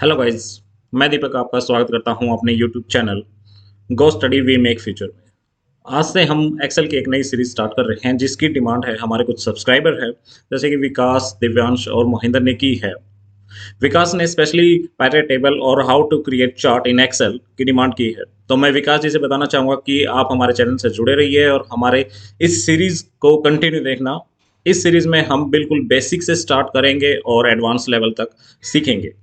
Hello guys. मैं दीपक आपका स्वागत करता हूं अपने YouTube channel go study we make future में। आज से हम एक्सेल की एक नई सीरीज स्टार्ट कर रहे हैं जिसकी डिमांड है, हमारे कुछ सब्सक्राइबर है जैसे कि विकास, दिव्यांश और मोहिंदर ने की है। विकास ने स्पेशली पैरे टेबल और how to create chart in Excel की डिमांड की है। तो मैं विकास जी से बताना चाहूँगा कि आप हमारे चैनल से जुड़े रहिए और हमारे इस सीरीज को कंटिन्यू देखना। इस सीरीज में हम बिल्कुल बेसिक से स्टार्ट करेंगे और एडवांस लेवल तक सीखेंगे।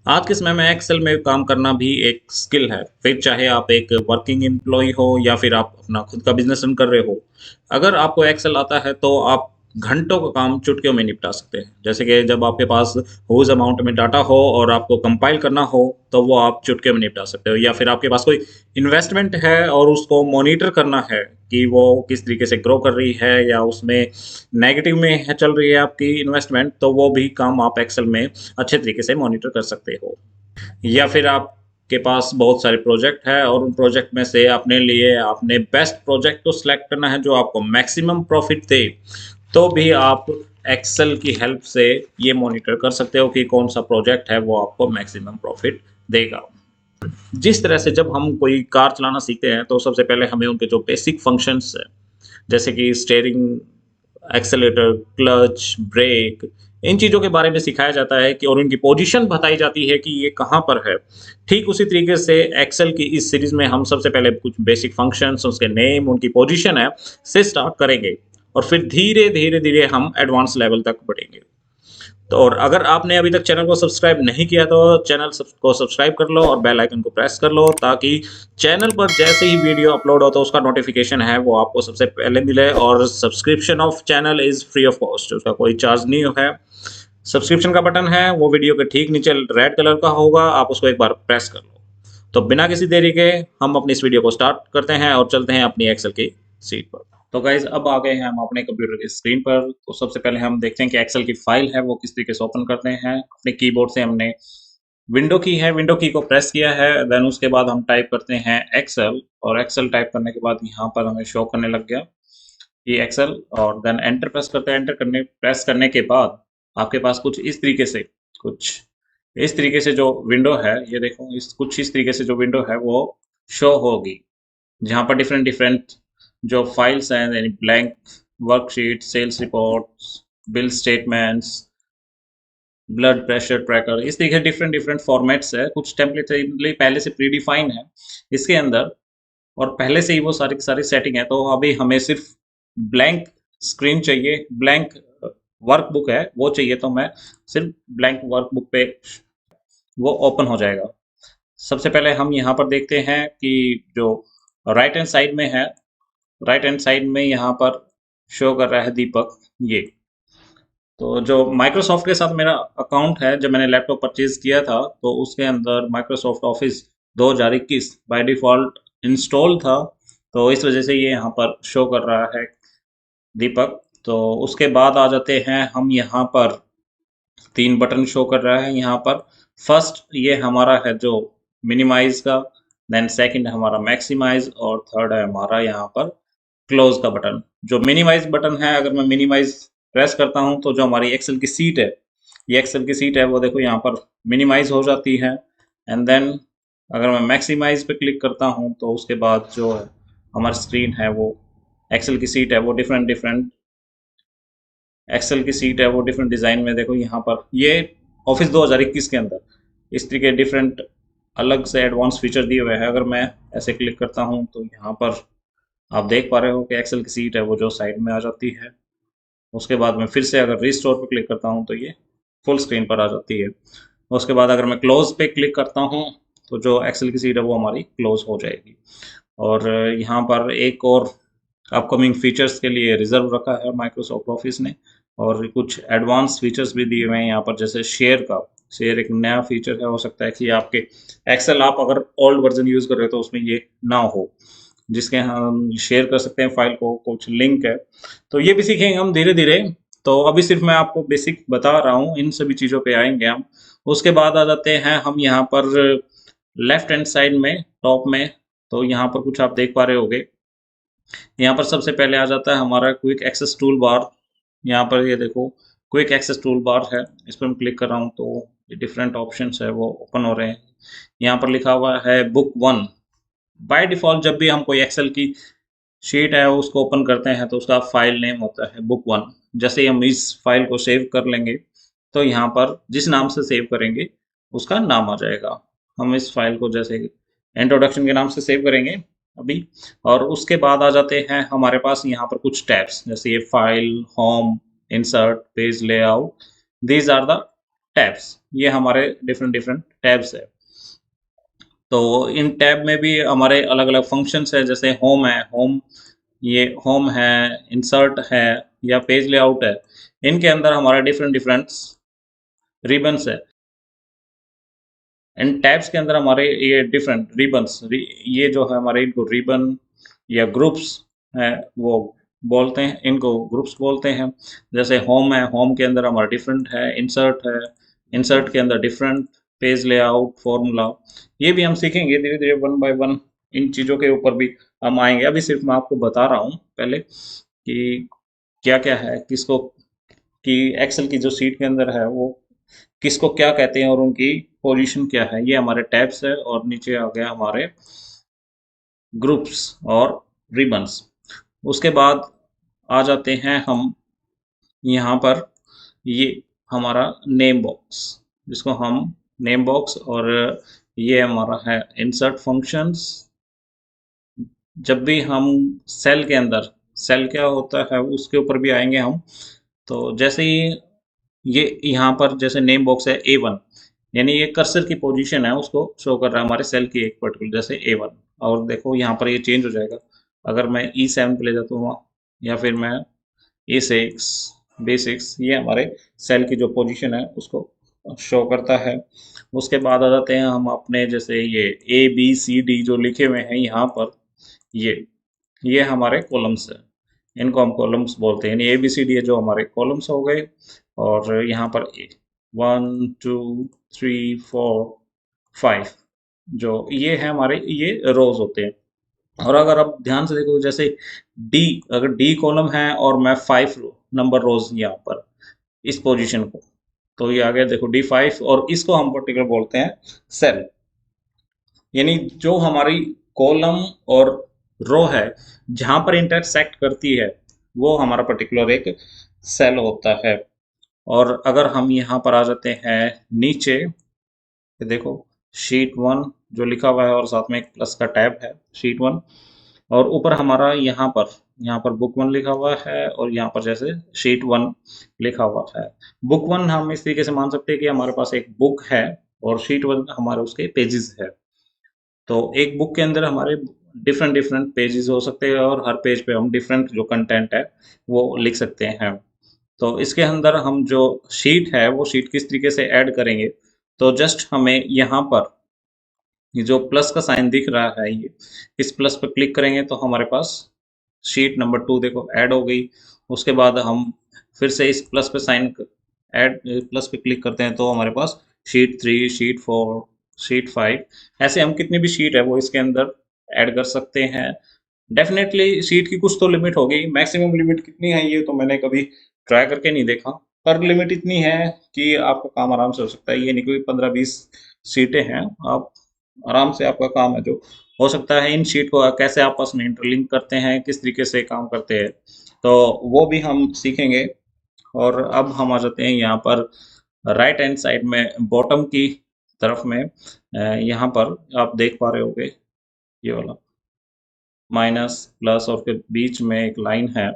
आज के समय में एक्सेल में काम करना भी एक स्किल है, फिर चाहे आप एक वर्किंग एम्प्लॉय हो या फिर आप अपना खुद का बिजनेस रन कर रहे हो। अगर आपको एक्सेल आता है तो आप घंटों का काम चुटकियों में निपटा सकते हैं। जैसे कि जब आपके पास हुज अमाउंट में डाटा हो और आपको कंपाइल करना हो तो वो आप चुटकियों में निपटा सकते हो, या फिर आपके पास कोई इन्वेस्टमेंट है और उसको मॉनिटर करना है कि वो किस तरीके से ग्रो कर रही है या उसमें नेगेटिव में है चल रही है आपकी इन्वेस्टमेंट, तो वो भी काम आप एक्सेल में अच्छे तरीके से मॉनिटर कर सकते हो। या फिर आपके पास बहुत सारे प्रोजेक्ट है और उन प्रोजेक्ट में से अपने लिए आपने बेस्ट प्रोजेक्ट को सिलेक्ट करना है जो आपको मैक्सिमम प्रॉफिट दे, तो भी आप एक्सेल की हेल्प से ये मॉनिटर कर सकते हो कि कौन सा प्रोजेक्ट है वो आपको मैक्सिमम प्रॉफिट देगा। जिस तरह से जब हम कोई कार चलाना सीखते हैं तो सबसे पहले हमें उनके जो बेसिक फंक्शंस है, जैसे कि स्टीयरिंग, एक्सेलेरेटर, क्लच, ब्रेक, इन चीज़ों के बारे में सिखाया जाता है कि और उनकी पोजीशन बताई जाती है कि ये कहाँ पर है। ठीक उसी तरीके से एक्सेल की इस सीरीज में हम सबसे पहले कुछ बेसिक फंक्शंस, उसके नेम, उनकी पोजीशन है से स्टार्ट करेंगे और फिर धीरे धीरे धीरे हम एडवांस लेवल तक बढ़ेंगे। तो और अगर आपने अभी तक चैनल को सब्सक्राइब नहीं किया तो चैनल को सब्सक्राइब कर लो और बेल आइकन को प्रेस कर लो, ताकि चैनल पर जैसे ही वीडियो अपलोड हो तो उसका नोटिफिकेशन है वो आपको सबसे पहले मिले। और subscription of channel is free of cost, उसका कोई चार्ज नहीं है। सब्सक्रिप्शन का बटन है वो वीडियो के ठीक नीचे रेड कलर का होगा, आप उसको एक बार प्रेस कर लो। तो बिना किसी देरी के हम अपनी इस वीडियो को स्टार्ट करते हैं और चलते हैं अपनी एक्सेल की सीट पर। तो गाइज अब आ गए हैं हम अपने कंप्यूटर की स्क्रीन पर। तो सबसे पहले हम देखते हैं कि एक्सेल की फाइल है वो किस तरीके से ओपन करते हैं। अपने कीबोर्ड से हमने विंडो की है, विंडो की को प्रेस किया है, देन उसके बाद हम टाइप करते हैं एक्सेल, और एक्सेल टाइप करने के बाद यहाँ पर हमें शो करने लग गया ये एक्सेल, और देन एंटर प्रेस करते हैं। एंटर प्रेस करने के बाद आपके पास कुछ इस तरीके से जो विंडो है, ये देखो इस तरीके से जो विंडो है वो शो होगी, जहाँ पर डिफरेंट डिफरेंट जो फाइल्स हैं, यानी blank worksheet, sales reports, bill statements, blood pressure tracker, इस तरीके डिफरेंट डिफरेंट फॉर्मेट्स है। कुछ टेम्पलेट पहले से प्री डिफाइन है इसके अंदर, और पहले से ही वो सारी सारी सेटिंग है। तो अभी हमें सिर्फ ब्लैंक स्क्रीन चाहिए, ब्लैंक वर्कबुक है वो चाहिए, तो मैं सिर्फ ब्लैंक वर्कबुक पे वो ओपन हो जाएगा। सबसे पहले हम यहाँ पर देखते हैं कि जो राइट हैंड साइड में है, राइट हैंड साइड में यहाँ पर शो कर रहा है दीपक ये। तो जो माइक्रोसॉफ्ट के साथ मेरा अकाउंट है, जब मैंने लैपटॉप परचेज किया था तो उसके अंदर Microsoft office 2021 by default install था, तो इस वजह से ये यहाँ पर शो कर रहा है दीपक। तो उसके बाद आ जाते हैं हम यहाँ पर, 3 बटन शो कर रहा है यहाँ पर। फर्स्ट ये हमारा है जो मिनिमाइज का, देन सेकंड हमारा मैक्सिमाइज, और थर्ड है हमारा यहाँ पर क्लोज का बटन। जो मिनिमाइज बटन है, अगर मैं मिनिमाइज प्रेस करता हूँ तो जो हमारी एक्सेल की सीट है, ये एक्सेल की सीट है वो देखो यहाँ पर मिनिमाइज हो जाती है। एंड देन अगर मैं मैक्सिमाइज पे क्लिक करता हूँ तो उसके बाद जो है हमारी स्क्रीन है वो, एक्सेल की सीट है वो डिफरेंट डिफरेंट एक्सेल की सीट है वो डिफरेंट डिज़ाइन में, देखो यहाँ पर ये ऑफिस 2021 के अंदर इस तरीके डिफरेंट अलग से एडवांस फीचर दिए हुए हैं। अगर मैं ऐसे क्लिक करता हूँ तो यहाँ पर आप देख पा रहे हो कि एक्सेल की सीट है वो जो साइड में आ जाती है। उसके बाद मैं फिर से अगर रिस्टोर पे क्लिक करता हूँ तो ये फुल स्क्रीन पर आ जाती है। उसके बाद अगर मैं क्लोज पे क्लिक करता हूँ तो जो एक्सेल की सीट है वो हमारी क्लोज हो जाएगी। और यहाँ पर एक और अपकमिंग फीचर्स के लिए रिजर्व रखा है माइक्रोसॉफ्ट ऑफिस ने, और कुछ एडवांस फीचर्स भी दिए हुए हैं यहाँ पर, जैसे शेयर एक नया फीचर है। हो सकता है कि आपके एक्सेल आप अगर ओल्ड वर्जन यूज़ कर रहे हो तो उसमें ये ना हो, जिसके हम शेयर कर सकते हैं फाइल को, कुछ लिंक है। तो ये भी सीखेंगे हम धीरे धीरे। तो अभी सिर्फ मैं आपको बेसिक बता रहा हूँ, इन सभी चीज़ों पे आएंगे हम। उसके बाद आ जाते हैं हम यहाँ पर लेफ्ट हैंड साइड में टॉप में। तो यहाँ पर कुछ आप देख पा रहे होगे, यहाँ पर सबसे पहले आ जाता है हमारा क्विक एक्सेस टूल बार। यहाँ पर ये देखो क्विक एक्सेस टूल बार है, इस पर मैं क्लिक कर रहा हूँ तो डिफरेंट ऑप्शंस है वो ओपन हो रहे हैं। यहाँ पर लिखा हुआ है बुक वन। बाय डिफ़ॉल्ट जब भी हम कोई एक्सेल की शीट है उसको ओपन करते हैं तो उसका फाइल नेम होता है बुक वन। जैसे ही हम इस फाइल को सेव कर लेंगे तो यहाँ पर जिस नाम से सेव करेंगे उसका नाम आ जाएगा। हम इस फाइल को जैसे इंट्रोडक्शन के नाम से सेव करेंगे अभी। और उसके बाद आ जाते हैं हमारे पास यहाँ पर कुछ टैब्स, जैसे ये file, home, insert, page layout, these are the tabs. ये हमारे डिफरेंट डिफरेंट टैब्स है। तो इन टैब में भी हमारे अलग अलग फंक्शंस है, जैसे होम है, होम, ये होम है, इंसर्ट है या पेज लेआउट है। इनके अंदर हमारे डिफरेंट डिफरेंट रिबन्स है। इन टैब्स के अंदर हमारे ये डिफरेंट रिबन्स, ये जो है हमारे इनको रिबन या ग्रुप्स है वो बोलते हैं, इनको ग्रुप्स बोलते हैं। जैसे होम है, होम के अंदर हमारा डिफरेंट है, इंसर्ट है, इंसर्ट के अंदर डिफरेंट, पेज लेआउट, फॉर्मूला, ये भी हम सीखेंगे धीरे धीरे वन बाय वन। इन चीज़ों के ऊपर भी हम आएंगे। अभी सिर्फ मैं आपको बता रहा हूँ पहले कि क्या क्या है, किसको, कि एक्सेल की जो सीट के अंदर है वो किसको क्या कहते हैं और उनकी पोजीशन क्या है। ये हमारे टैब्स है और नीचे आ गया हमारे ग्रुप्स और रिबन्स। उसके बाद आ जाते हैं हम यहाँ पर, ये हमारा नेम बॉक्स, जिसको हम नेम बॉक्स, और ये हमारा है इंसर्ट फंक्शंस। जब भी हम सेल के अंदर, सेल क्या होता है उसके ऊपर भी आएंगे हम। तो जैसे ही ये यहाँ पर जैसे नेम बॉक्स है A1, यानी ये कर्सर की पोजीशन है उसको शो कर रहा है हमारे सेल की एक पर्टिकुलर, जैसे A1। और देखो यहाँ पर ये चेंज हो जाएगा अगर मैं E7 पे ले जाता हूँ या फिर मैं A6, B6, ये हमारे सेल की जो पोजीशन है उसको शो करता है। उसके बाद आ जाते हैं हम अपने, जैसे ये ABCD जो लिखे हुए हैं यहाँ पर, ये ये हमारे कॉलम्स है। इनको हम कॉलम्स बोलते हैं, यानी ABCD है जो हमारे कॉलम्स हो गए। और यहाँ पर 1 2 3 4 5, जो ये है हमारे, ये रोज होते हैं। और अगर आप ध्यान से देखो, जैसे डी, अगर डी कॉलम है और मैं 5 नंबर रोज यहाँ पर इस पोजीशन को, तो ये आ गया देखो D5, और इसको हम पर्टिकुलर बोलते हैं सेल। यानी जो हमारी कॉलम और रो है जहां पर इंटरसेक्ट करती है वो हमारा पर्टिकुलर एक सेल होता है। और अगर हम यहाँ पर आ जाते हैं नीचे, ये देखो शीट 1 जो लिखा हुआ है और साथ में एक प्लस का टैब है, शीट 1। और ऊपर हमारा यहाँ पर बुक 1 लिखा हुआ है और यहाँ पर जैसे शीट 1 लिखा हुआ है। बुक 1 हम इस तरीके से मान सकते हैं कि हमारे पास एक बुक है और शीट 1 हमारे उसके पेजेस है। तो एक बुक के अंदर हमारे डिफरेंट डिफरेंट पेजेस हो सकते हैं और हर पेज पे हम डिफरेंट जो कंटेंट है वो लिख सकते हैं। तो इसके अंदर हम जो शीट है वो शीट किस तरीके से ऐड करेंगे, तो जस्ट हमें यहाँ पर ये जो प्लस का साइन दिख रहा है, ये इस प्लस पर क्लिक करेंगे तो हमारे पास शीट नंबर 2 देखो ऐड हो गई। उसके बाद हम फिर से इस प्लस पे साइन, ऐड प्लस पे क्लिक करते हैं तो हमारे पास शीट 3, शीट 4, शीट 5, ऐसे हम कितनी भी शीट है वो इसके अंदर ऐड कर सकते हैं। डेफिनेटली शीट की कुछ तो लिमिट होगी, मैक्सिमम लिमिट कितनी है ये तो मैंने कभी ट्राई करके नहीं देखा, पर लिमिट इतनी है कि आपका काम आराम से हो सकता है। ये नहीं कोई 15-20 सीटें हैं, आप आराम से आपका काम है जो हो सकता है। इन शीट को कैसे आपस में इंटरलिंक करते हैं, किस तरीके से काम करते हैं, तो वो भी हम सीखेंगे। और अब हम आ जाते हैं यहाँ पर राइट हैंड साइड में बॉटम की तरफ में। यहाँ पर आप देख पा रहे होंगे ये वाला माइनस प्लस और फिर बीच में एक लाइन है।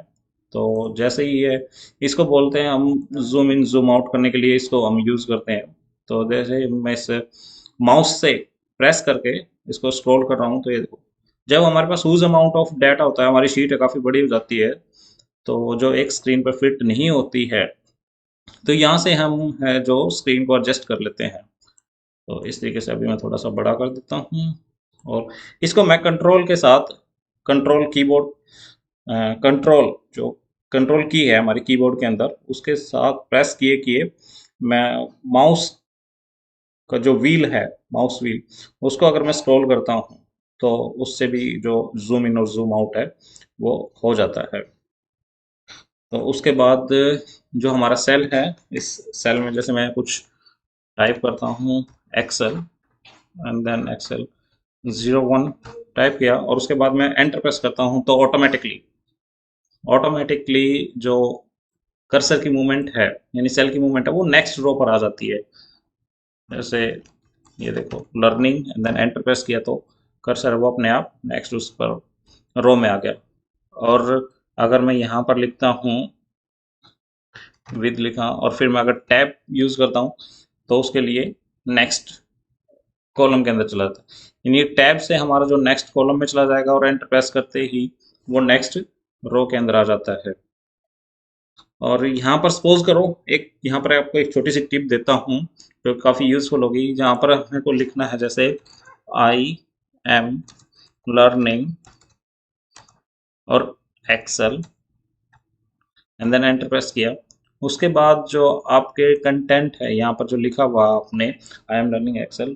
तो जैसे ही ये, इसको बोलते हैं हम जूम इन जूम आउट करने के लिए इसको हम यूज़ करते हैं। तो जैसे मैं इस माउस से प्रेस करके इसको स्क्रॉल कर रहा हूँ तो ये देखो, जब हमारे पास ह्यूज अमाउंट ऑफ डाटा होता है, हमारी शीट काफ़ी बड़ी हो जाती है, तो जो एक स्क्रीन पर फिट नहीं होती है, तो यहाँ से हम है जो स्क्रीन को एडजस्ट कर लेते हैं। तो इस तरीके से अभी मैं थोड़ा सा बड़ा कर देता हूँ और इसको मैं कंट्रोल के साथ, कंट्रोल कीबोर्ड, कंट्रोल जो कंट्रोल की है हमारी कीबोर्ड के अंदर, उसके साथ प्रेस किए किए मैं माउस का जो व्हील है, माउस व्हील, उसको अगर मैं स्क्रॉल करता हूँ तो उससे भी जो जूम इन और जूम आउट है वो हो जाता है। तो उसके बाद जो हमारा सेल है, इस सेल में जैसे मैं कुछ टाइप करता हूँ Excel and then Excel 01 type किया और उसके बाद मैं एंटर प्रेस करता हूँ तो ऑटोमेटिकली जो कर्सर की मूवमेंट है यानी सेल की मूवमेंट है वो नेक्स्ट रो पर आ जाती है। जैसे ये देखो learning and then enter press किया तो कर्सर वो अपने आप नेक्स्ट उस पर रो में आ गया। और अगर मैं यहाँ पर लिखता हूँ विद लिखा और फिर मैं अगर टैब यूज करता हूँ तो उसके लिए नेक्स्ट कॉलम के अंदर चला जाता है। यानी टैब से हमारा जो नेक्स्ट कॉलम में चला जाएगा और एंटर प्रेस करते ही वो नेक्स्ट रो के अंदर आ जाता है। और यहाँ पर सपोज करो एक यहाँ पर आपको एक छोटी सी टिप देता हूँ जो काफ़ी यूजफुल होगी। जहाँ पर हमें को लिखना है जैसे आई एम लर्निंग और Excel and then enter press किया। उसके बाद जो आपके कंटेंट है यहाँ पर जो लिखा हुआ आपने आई एम लर्निंग एक्सेल,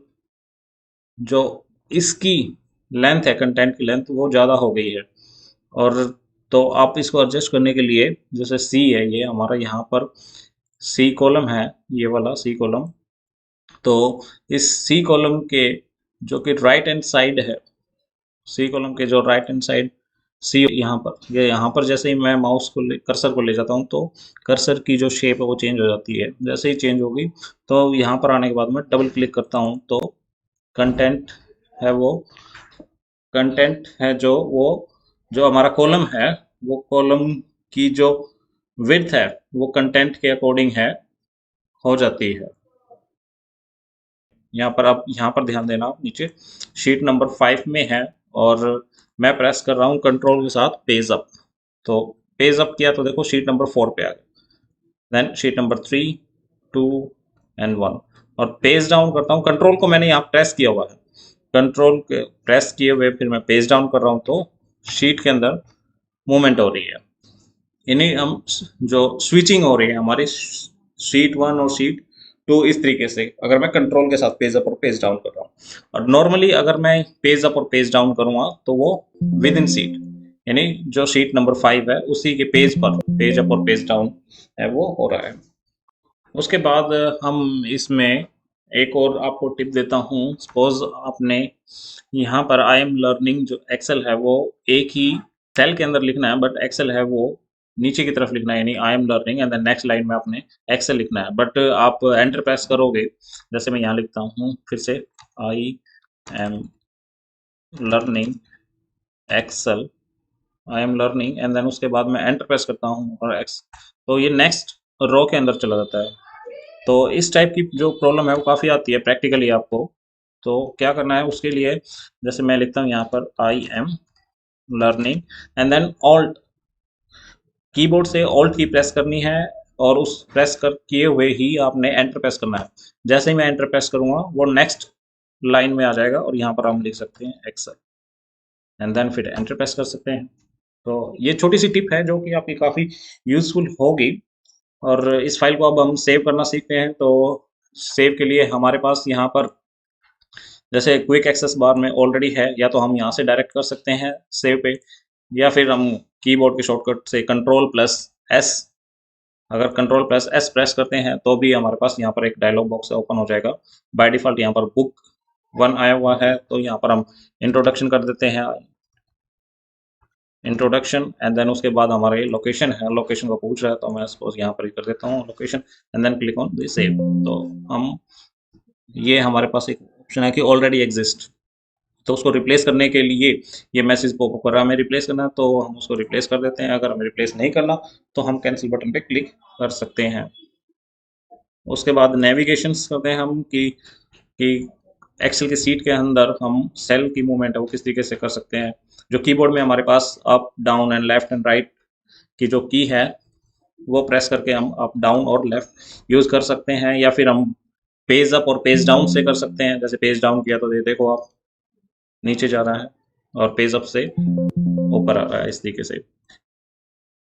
जो इसकी लेंथ है कंटेंट की लेंथ वो ज़्यादा हो गई है। और तो आप इसको एडजस्ट करने के लिए जैसे सी है ये हमारा यहाँ पर सी कॉलम है, ये वाला सी कॉलम। तो इस सी कॉलम के जो कि राइट हैंड साइड है, सी कॉलम के जो राइट हैंड साइड सी यहाँ पर ये यहाँ पर जैसे ही मैं माउस को कर्सर को ले जाता हूँ तो कर्सर की जो शेप है वो चेंज हो जाती है। जैसे ही चेंज होगी तो यहाँ पर आने के बाद मैं डबल क्लिक करता हूँ तो कंटेंट है वो कंटेंट है जो हमारा कॉलम है वो कॉलम की जो विड्थ है वो कंटेंट के अकॉर्डिंग है हो जाती है। यहाँ पर आप यहाँ पर ध्यान देना, आप नीचे शीट नंबर 5 में है और मैं प्रेस कर रहा हूँ कंट्रोल के साथ पेज अप। तो पेज अप किया तो देखो शीट नंबर 4 पे आ गया। Then sheet number 3, 2 and 1। और पेज डाउन करता हूँ, कंट्रोल को मैंने यहाँ प्रेस किया हुआ है, कंट्रोल के प्रेस किए हुए फिर मैं पेज डाउन कर रहा हूँ तो शीट के अंदर मूवमेंट हो रही है। यानी हम जो स्विचिंग हो रही है हमारी शीट 1 और शीट 2 इस तरीके से अगर मैं कंट्रोल के साथ पेज अप और पेज डाउन कर रहा हूँ। और नॉर्मली अगर मैं पेज अप और पेज डाउन करूँगा तो वो विद इन सीट यानी जो शीट नंबर 5 है उसी के पेज पर पेज अप और पेज डाउन है वो हो रहा है। उसके बाद हम इसमें एक और आपको टिप देता हूँ। सपोज आपने यहाँ पर आई एम लर्निंग जो एक्सेल है वो एक ही सेल के अंदर लिखना है, बट एक्सेल है वो नीचे की तरफ लिखना है, यानी आई am learning and next line में आपने एक्सेल लिखना है। बट आप एंटर प्रेस करोगे, जैसे मैं यहाँ लिखता हूँ फिर से I am learning Excel, I am learning and then उसके बाद मैं एंटर प्रेस करता हूँ और एक्स, तो ये नेक्स्ट रो के अंदर चला जाता है। तो इस टाइप की जो प्रॉब्लम है वो काफ़ी आती है प्रैक्टिकली आपको। तो क्या करना है उसके लिए, जैसे मैं लिखता हूँ यहाँ पर I am learning and then alt, keyboard से ऑल्ट की प्रेस करनी है और उस प्रेस कर किए हुए ही आपने एंटर प्रेस करना है। जैसे ही मैं एंटर प्रेस करूँगा वो नेक्स्ट लाइन में आ जाएगा और यहाँ पर हम लिख सकते हैं एक्सेल एंड देन फिर एंटर प्रेस कर सकते हैं। तो ये छोटी सी टिप है जो कि आपकी काफ़ी यूजफुल होगी। और इस फाइल को अब हम सेव करना सीखते हैं। तो सेव के लिए हमारे पास यहाँ पर जैसे क्विक एक्सेस बार में ऑलरेडी है, या तो हम यहाँ से डायरेक्ट कर सकते हैं सेव पे, या फिर हम कीबोर्ड के शॉर्टकट से कंट्रोल प्लस एस, अगर कंट्रोल प्लस एस प्रेस करते हैं तो भी हमारे पास यहाँ पर एक डायलॉग बॉक्स ओपन हो जाएगा। बाय डिफ़ॉल्ट यहाँ पर बुक 1 आया हुआ है तो यहाँ पर हम इंट्रोडक्शन कर देते हैं, इंट्रोडक्शन एंड देन उसके बाद हमारा ये लोकेशन है, लोकेशन को पूछ रहा है तो मैं सपोज यहाँ पर ही कर देता हूँ location and then click on the save. तो हम ये हमारे पास एक ऑप्शन है कि ऑलरेडी एग्जिस्ट, तो उसको रिप्लेस करने के लिए ये मैसेज पॉपअप कर रहा है, हमें रिप्लेस करना है तो हम उसको रिप्लेस कर देते हैं। अगर हमें रिप्लेस नहीं करना तो हम कैंसिल बटन पे क्लिक कर सकते हैं। उसके बाद नेविगेशंस करते हैं हम कि एक्सेल की सीट के अंदर हम सेल की मूवमेंट है वो किस तरीके से कर सकते हैं। जो कीबोर्ड में हमारे पास up down and left and right key जो की है वो प्रेस करके हम अप डाउन और लेफ्ट यूज़ कर सकते हैं, या फिर हम पेज अप और पेज डाउन से कर सकते हैं। जैसे पेज डाउन किया तो ये देखो आप नीचे जा रहा है और पेज अप से ऊपर आ रहा है इस तरीके से।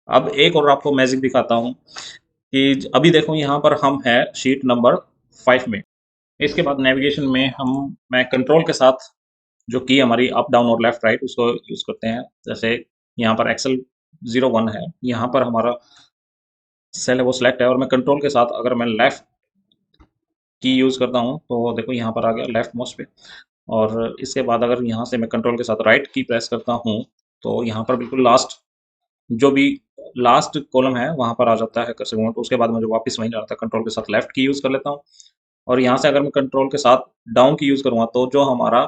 अब एक और आपको मैजिक दिखाता हूँ कि अभी देखो यहाँ पर हम है शीट नंबर 5 में। इसके बाद नेविगेशन में मैं कंट्रोल के साथ जो की हमारी अप डाउन और लेफ्ट राइट उसको यूज़ करते हैं। जैसे यहाँ पर एक्सेल 01 है, यहाँ पर हमारा सेल है वो सिलेक्ट है और मैं कंट्रोल के साथ अगर मैं लेफ्ट की यूज़ करता हूँ तो देखो यहाँ पर आ गया लेफ्ट माउस पे। और इसके बाद अगर यहाँ से मैं कंट्रोल के साथ राइट की प्रेस करता हूँ तो यहाँ पर बिल्कुल लास्ट जो भी लास्ट कॉलम है वहाँ पर आ जाता है कर्सर मूवमेंट। उसके बाद मुझे वापस वहीं जाना था, कंट्रोल के साथ लेफ्ट की यूज़ कर लेता हूँ। और यहाँ से अगर मैं कंट्रोल के साथ डाउन की यूज़ करूँगा तो जो हमारा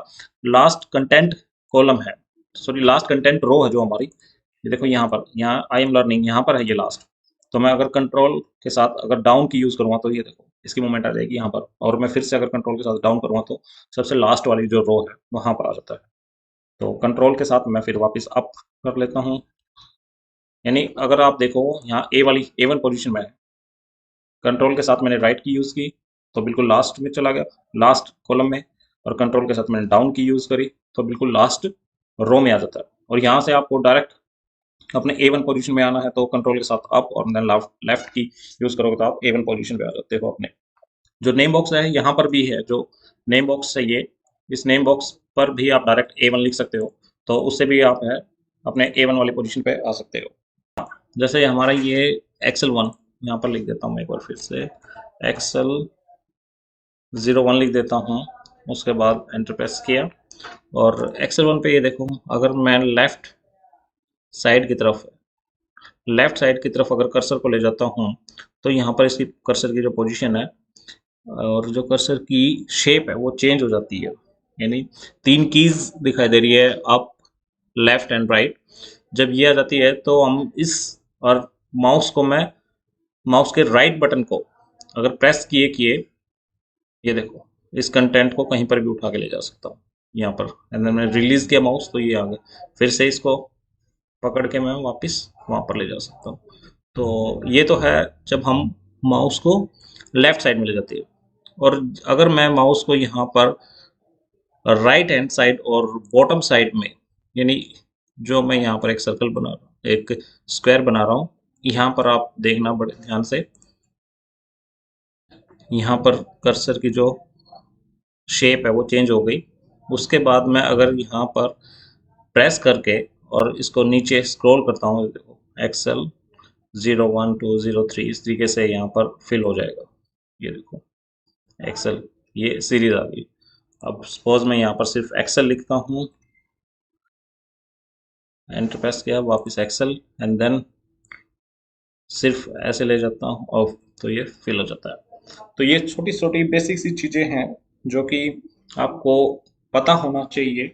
लास्ट कंटेंट कॉलम है, सॉरी लास्ट कंटेंट रो है जो हमारी, ये देखो यहाँ पर, यहाँ आई एम लर्निंग यहाँ पर है ये लास्ट। तो मैं अगर कंट्रोल के साथ अगर डाउन की यूज़ करूँगा तो ये देखो इसकी मूवमेंट आ जाएगी यहाँ पर। और मैं फिर से अगर कंट्रोल के साथ डाउन करूँगा तो सबसे लास्ट वाली जो रो है वहाँ पर आ जाता है। तो कंट्रोल के साथ मैं फिर वापस अप कर लेता हूँ। यानी अगर आप देखो यहाँ ए वाली A1 पोजीशन में है, कंट्रोल के साथ मैंने राइट की यूज़ की तो बिल्कुल लास्ट में चला गया, लास्ट कॉलम में। और कंट्रोल के साथ मैंने डाउन की यूज़ करी तो बिल्कुल लास्ट रो में आ जाता है। और यहाँ से आपको डायरेक्ट अपने A1 पोजीशन में आना है तो कंट्रोल के साथ अप और देन लेफ्ट की यूज़ करोगे तो आप A1 पोजीशन पे आ जाते हो अपने। जो नेम बॉक्स है यहाँ पर भी है, जो नेम बॉक्स है ये, इस नेम बॉक्स पर भी आप डायरेक्ट A1 लिख सकते हो तो उससे भी आप है अपने A1 वाली पोजीशन पे आ सकते हो। जैसे हमारा ये Excel 1 यहाँ पर लिख देता हूँ मैं एक बार फिर से, Excel 01 लिख देता हूँ। उसके बाद एंटर प्रेस किया और Excel 1 पे ये देखो अगर मैं लेफ्ट साइड की तरफ अगर कर्सर को ले जाता हूँ तो यहाँ पर इसकी कर्सर की जो पोजीशन है और जो कर्सर की शेप है वो चेंज हो जाती है। यानी 3 कीज दिखाई दे रही है, अप लेफ्ट एंड राइट। जब ये आ जाती है तो हम इस और माउस के राइट बटन को अगर प्रेस किए किए ये देखो इस कंटेंट को कहीं पर भी उठा के ले जा सकता हूँ यहाँ पर। एंड देन मैंने रिलीज किया माउस तो ये आ गया, फिर से इसको पकड़ के मैं वापस वहाँ पर ले जा सकता हूँ। तो ये तो है जब हम माउस को लेफ्ट साइड में ले जाते हैं। और अगर मैं माउस को यहाँ पर राइट हैंड साइड और बॉटम साइड में, यानी जो मैं यहाँ पर एक सर्कल बना रहा हूँ, एक स्क्वायर बना रहा हूँ, यहाँ पर आप देखना बड़े ध्यान से, यहाँ पर कर्सर की जो शेप है वो चेंज हो गई। उसके बाद मैं अगर यहाँ पर प्रेस करके और इसको नीचे स्क्रॉल करता हूँ, देखो Excel 01 2 0 3 इस तरीके से यहाँ पर फिल हो जाएगा। ये देखो एक्सेल, ये सीरीज आ गई। अब सपोज मैं यहाँ पर सिर्फ एक्सेल लिखता हूँ, एंटर प्रेस किया, वापस एक्सेल एंड देन सिर्फ ऐसे ले जाता हूँ और तो ये फिल हो जाता है। तो ये छोटी छोटी बेसिक सी चीज़ें हैं जो कि आपको पता होना चाहिए।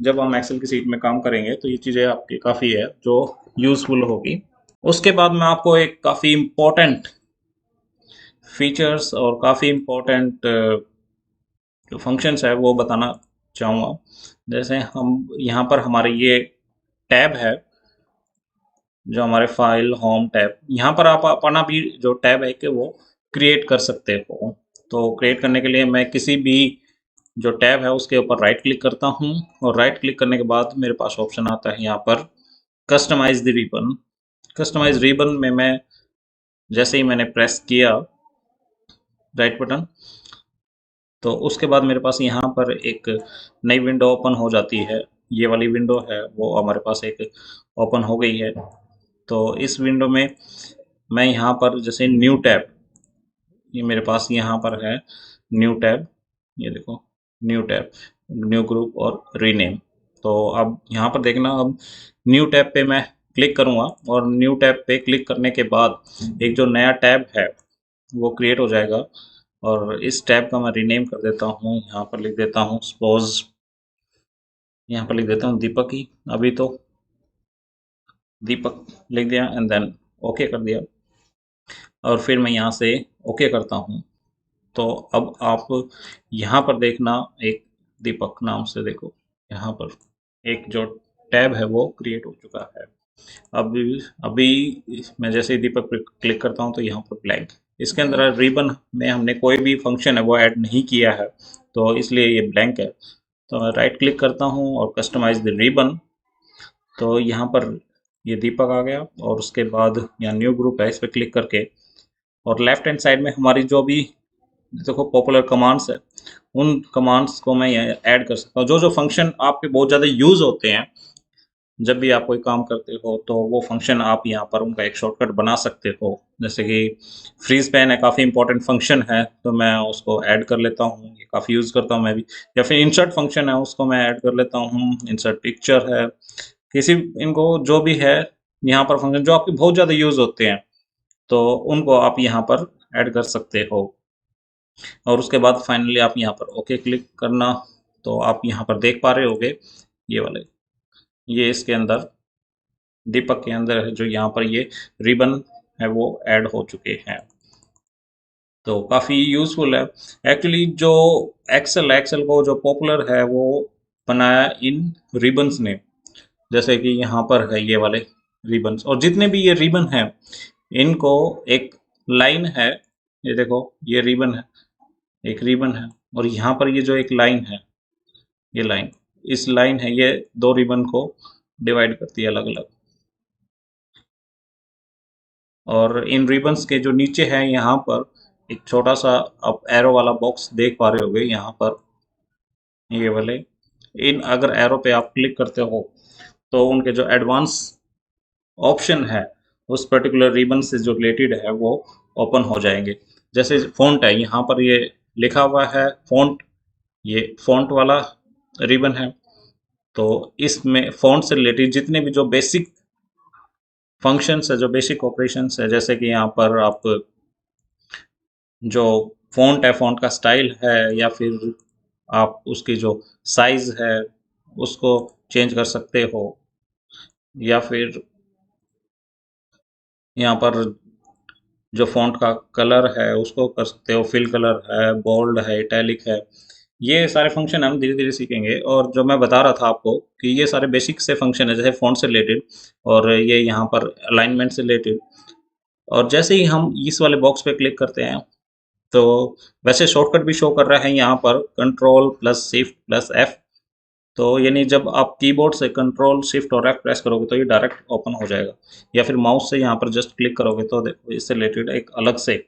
जब हम एक्सेल की सीट में काम करेंगे तो ये चीज़ें आपकी काफ़ी है जो यूज़फुल होगी। उसके बाद मैं आपको एक काफ़ी इम्पोर्टेंट फीचर्स और काफ़ी इम्पोर्टेंट जो फंक्शंस है वो बताना चाहूँगा। जैसे हम यहाँ पर हमारे ये टैब है, जो हमारे फाइल होम टैब, यहाँ पर आप अपना भी जो टैब है कि वो क्रिएट कर सकते हो। तो क्रिएट करने के लिए मैं किसी भी जो टैब है उसके ऊपर राइट क्लिक करता हूँ और राइट क्लिक करने के बाद मेरे पास ऑप्शन आता है यहाँ पर customize the ribbon. Customize ribbon में मैं जैसे ही मैंने प्रेस किया राइट बटन तो उसके बाद मेरे पास यहाँ पर एक नई विंडो ओपन हो जाती है। ये वाली विंडो है वो हमारे पास एक ओपन हो गई है। तो इस विंडो में मैं यहाँ पर जैसे न्यू टैब, ये मेरे पास यहाँ पर है न्यू टैब, ये देखो न्यू टैब, न्यू ग्रुप और रीनेम। तो अब यहाँ पर देखना, अब न्यू टैब पे मैं क्लिक करूँगा और न्यू टैब पे क्लिक करने के बाद एक जो नया टैब है वो क्रिएट हो जाएगा। और इस टैब का मैं रीनेम कर देता हूँ, यहाँ पर लिख देता हूँ सपोज, यहाँ पर लिख देता हूँ दीपक ही, अभी तो दीपक लिख दिया एंड देन ओके कर दिया। और फिर मैं यहाँ से ओके करता हूँ तो अब आप यहाँ पर देखना एक दीपक नाम से देखो यहाँ पर एक जो टैब है वो क्रिएट हो चुका है। अभी अभी मैं जैसे ही दीपक पर क्लिक करता हूँ तो यहाँ पर ब्लैंक, इसके अंदर रिबन में हमने कोई भी फंक्शन है वो ऐड नहीं किया है तो इसलिए ये ब्लैंक है। तो मैं राइट क्लिक करता हूँ और कस्टमाइज द रिबन, तो यहाँ पर ये दीपक आ गया और उसके बाद यहाँ न्यू ग्रुप है इस पर क्लिक करके और लेफ्ट हैंड साइड में हमारी जो भी देखो पॉपुलर कमांड्स है उन कमांड्स को मैं यहाँ ऐड कर सकता हूँ। जो जो फंक्शन आपके बहुत ज़्यादा यूज़ होते हैं, जब भी आप कोई काम करते हो तो वो फंक्शन आप यहाँ पर उनका एक शॉर्टकट बना सकते हो। जैसे कि फ्रीज पेन है, काफ़ी इंपॉर्टेंट फंक्शन है, तो मैं उसको ऐड कर लेता हूँ, ये काफ़ी यूज़ करता हूँ मैं भी। या फिर इंसर्ट फंक्शन है, उसको मैं ऐड कर लेता हूँ। इंसर्ट पिक्चर है, किसी इनको जो भी है यहाँ पर फंक्शन जो आपके बहुत ज़्यादा यूज़ होते हैं, तो उनको आप यहाँ पर ऐड कर सकते हो। और उसके बाद फाइनली आप यहाँ पर ओके क्लिक करना, तो आप यहाँ पर देख पा रहे होगे ये वाले, ये इसके अंदर दीपक के अंदर है जो यहाँ पर ये रिबन है वो ऐड हो चुके हैं। तो काफ़ी यूज़फुल है। एक्चुअली जो एक्सेल को जो पॉपुलर है वो बनाया इन रिबन्स ने। जैसे कि यहाँ पर है ये वाले रिबन्स, और जितने भी ये रिबन हैं इनको एक लाइन है, ये देखो ये रिबन है, एक रिबन है, और यहाँ पर ये जो एक लाइन है, ये लाइन, इस लाइन है, ये दो रिबन को डिवाइड करती है अलग अलग। और इन रिबन्स के जो नीचे है यहाँ पर एक छोटा सा आप एरो वाला बॉक्स देख पा रहे होगे यहाँ पर, ये वाले, इन अगर एरो पे आप क्लिक करते हो तो उनके जो एडवांस ऑप्शन है उस पर्टिकुलर रिबन से जो रिलेटेड है वो ओपन हो जाएंगे। जैसे फ़ॉन्ट है, यहाँ पर ये लिखा हुआ है फ़ॉन्ट, ये फ़ॉन्ट वाला रिबन है। तो इसमें फ़ॉन्ट से रिलेटेड जितने भी जो बेसिक फंक्शंस है, जो बेसिक ऑपरेशंस है, जैसे कि यहाँ पर आप जो फ़ॉन्ट है, फ़ॉन्ट का स्टाइल है, या फिर आप उसकी जो साइज़ है उसको चेंज कर सकते हो, या फिर यहाँ पर जो फ़ॉन्ट का कलर है उसको कर सकते हो, फिल कलर है, बोल्ड है, इटैलिक है। ये सारे फंक्शन हम धीरे धीरे सीखेंगे। और जो मैं बता रहा था आपको कि ये सारे बेसिक से फंक्शन है, जैसे फ़ॉन्ट से रिलेटेड, और ये यहाँ पर अलाइनमेंट से रिलेटेड। और जैसे ही हम इस वाले बॉक्स पे क्लिक करते हैं तो वैसे शॉर्टकट भी शो कर रहा है यहाँ पर, control plus shift plus F. तो यानी जब आप कीबोर्ड से कंट्रोल शिफ्ट और एफ प्रेस करोगे तो ये डायरेक्ट ओपन हो जाएगा, या फिर माउस से यहाँ पर जस्ट क्लिक करोगे तो देखो इससे रिलेटेड एक अलग से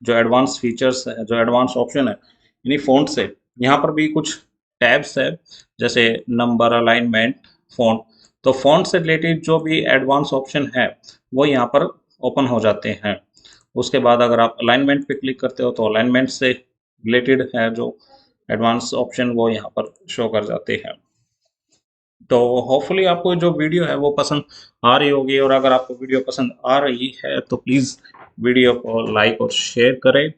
जो एडवांस फीचर्स है, जो एडवांस ऑप्शन है, यानी फ़ॉन्ट से यहाँ पर भी कुछ टैब्स है, जैसे नंबर, अलाइनमेंट, फ़ॉन्ट। तो फ़ॉन्ट से रिलेटेड जो भी एडवांस ऑप्शन है वो यहाँ पर ओपन हो जाते हैं। उसके बाद अगर आप अलाइनमेंट पे क्लिक करते हो तो अलाइनमेंट से रिलेटेड है जो एडवांस ऑप्शन वो यहाँ पर शो कर जाते हैं। तो होपफुली आपको जो वीडियो है वो पसंद आ रही होगी, और अगर आपको वीडियो पसंद आ रही है तो प्लीज़ वीडियो को लाइक और शेयर करें।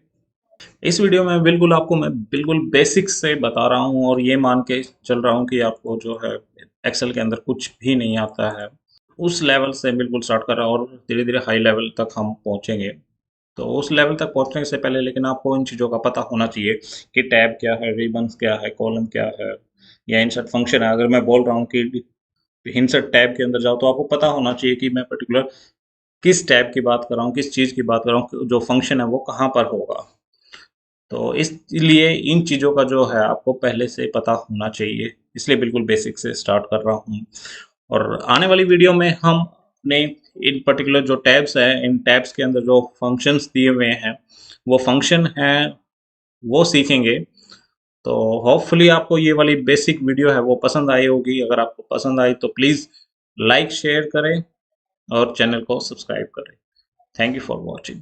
इस वीडियो में बिल्कुल आपको मैं बिल्कुल बेसिक्स से बता रहा हूँ, और ये मान के चल रहा हूँ कि आपको जो है एक्सेल के अंदर कुछ भी नहीं आता है। उस लेवल से बिल्कुल स्टार्ट कर रहा हूँ, और धीरे धीरे हाई लेवल तक हम पहुँचेंगे। तो उस लेवल तक पहुँचने से पहले लेकिन आपको इन चीज़ों का पता होना चाहिए कि टैब क्या है, रिबन्स क्या है, कॉलम क्या है, या इंसर्ट फंक्शन है। अगर मैं बोल रहा हूँ कि इंसर्ट टैब के अंदर जाओ तो आपको पता होना चाहिए कि मैं पर्टिकुलर किस टैब की बात कर रहा हूँ, किस चीज़ की बात कर रहा हूँ, जो फंक्शन है वो कहाँ पर होगा। तो इसलिए इन चीज़ों का जो है आपको पहले से पता होना चाहिए, इसलिए बिल्कुल बेसिक से स्टार्ट कर रहा हूँ। और आने वाली वीडियो में हम अपने इन पर्टिकुलर जो टैब्स हैं, इन टैब्स के अंदर जो फंक्शंस दिए हुए हैं वो फंक्शन हैं वो सीखेंगे। तो होपफुली आपको ये वाली बेसिक वीडियो है वो पसंद आई होगी। अगर आपको पसंद आई तो प्लीज़ लाइक शेयर करें और चैनल को सब्सक्राइब करें। Thank you for watching.